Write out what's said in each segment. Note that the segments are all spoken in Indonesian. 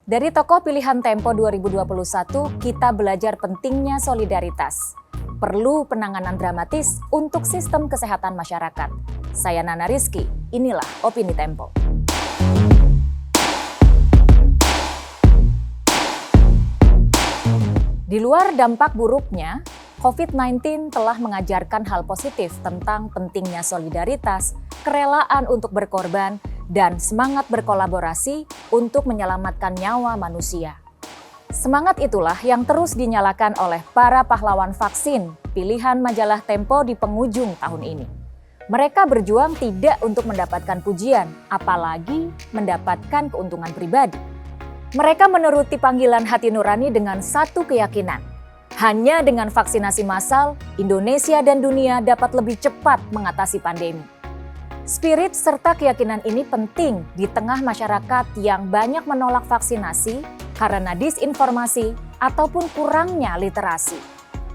Dari tokoh pilihan Tempo 2021, kita belajar pentingnya solidaritas. Perlu penanganan dramatis untuk sistem kesehatan masyarakat. Saya Nana Rizky, inilah Opini Tempo. Di luar dampak buruknya, COVID-19 telah mengajarkan hal positif tentang pentingnya solidaritas, kerelaan untuk berkorban, dan semangat berkolaborasi untuk menyelamatkan nyawa manusia. Semangat itulah yang terus dinyalakan oleh para pahlawan vaksin pilihan majalah Tempo di penghujung tahun ini. Mereka berjuang tidak untuk mendapatkan pujian, apalagi mendapatkan keuntungan pribadi. Mereka menuruti panggilan hati nurani dengan satu keyakinan. Hanya dengan vaksinasi massal, Indonesia dan dunia dapat lebih cepat mengatasi pandemi. Spirit serta keyakinan ini penting di tengah masyarakat yang banyak menolak vaksinasi karena disinformasi ataupun kurangnya literasi.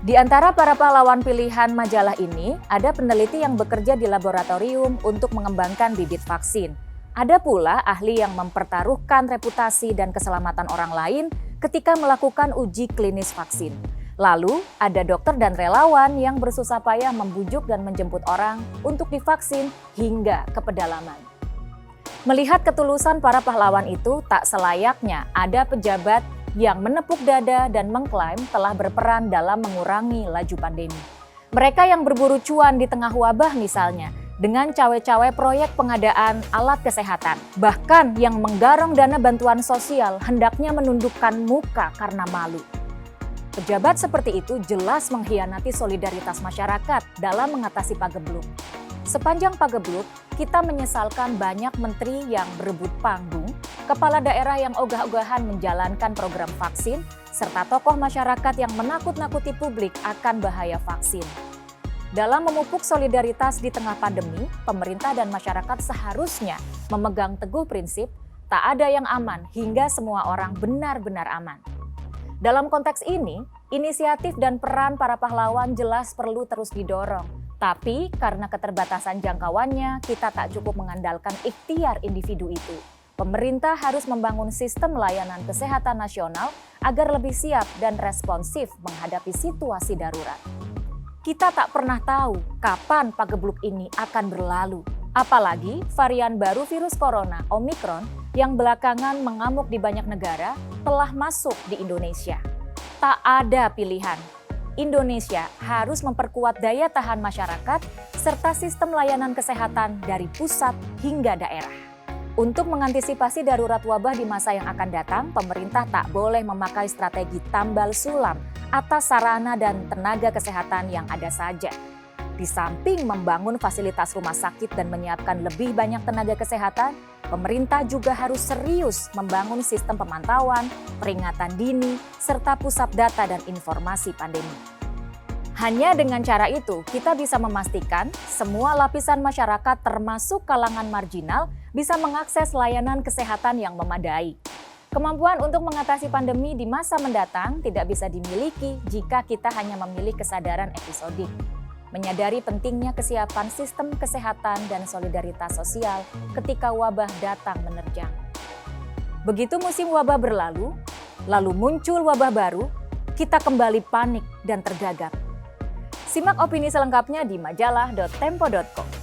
Di antara para pahlawan pilihan majalah ini, ada peneliti yang bekerja di laboratorium untuk mengembangkan bibit vaksin. Ada pula ahli yang mempertaruhkan reputasi dan keselamatan orang lain ketika melakukan uji klinis vaksin. Lalu, ada dokter dan relawan yang bersusah payah membujuk dan menjemput orang untuk divaksin hingga ke pedalaman. Melihat ketulusan para pahlawan itu, tak selayaknya ada pejabat yang menepuk dada dan mengklaim telah berperan dalam mengurangi laju pandemi. Mereka yang berburu cuan di tengah wabah misalnya, dengan cawe-cawe proyek pengadaan alat kesehatan, bahkan yang menggarong dana bantuan sosial hendaknya menundukkan muka karena malu. Pejabat seperti itu jelas mengkhianati solidaritas masyarakat dalam mengatasi pagebluk. Sepanjang pagebluk, kita menyesalkan banyak menteri yang berebut panggung, kepala daerah yang ogah-ogahan menjalankan program vaksin, serta tokoh masyarakat yang menakut-nakuti publik akan bahaya vaksin. Dalam memupuk solidaritas di tengah pandemi, pemerintah dan masyarakat seharusnya memegang teguh prinsip tak ada yang aman hingga semua orang benar-benar aman. Dalam konteks ini, inisiatif dan peran para pahlawan jelas perlu terus didorong. Tapi karena keterbatasan jangkauannya, kita tak cukup mengandalkan ikhtiar individu itu. Pemerintah harus membangun sistem layanan kesehatan nasional agar lebih siap dan responsif menghadapi situasi darurat. Kita tak pernah tahu kapan pagebluk ini akan berlalu. Apalagi varian baru virus corona, Omikron, yang belakangan mengamuk di banyak negara, telah masuk di Indonesia. Tak ada pilihan. Indonesia harus memperkuat daya tahan masyarakat serta sistem layanan kesehatan dari pusat hingga daerah. Untuk mengantisipasi darurat wabah di masa yang akan datang, pemerintah tak boleh memakai strategi tambal sulam atas sarana dan tenaga kesehatan yang ada saja. Di samping membangun fasilitas rumah sakit dan menyiapkan lebih banyak tenaga kesehatan, pemerintah juga harus serius membangun sistem pemantauan, peringatan dini, serta pusat data dan informasi pandemi. Hanya dengan cara itu, kita bisa memastikan semua lapisan masyarakat termasuk kalangan marginal bisa mengakses layanan kesehatan yang memadai. Kemampuan untuk mengatasi pandemi di masa mendatang tidak bisa dimiliki jika kita hanya memilih kesadaran episodik. Menyadari pentingnya kesiapan sistem kesehatan dan solidaritas sosial ketika wabah datang menerjang. Begitu musim wabah berlalu, lalu muncul wabah baru, kita kembali panik dan tergagap. Simak opini selengkapnya di majalah.tempo.co.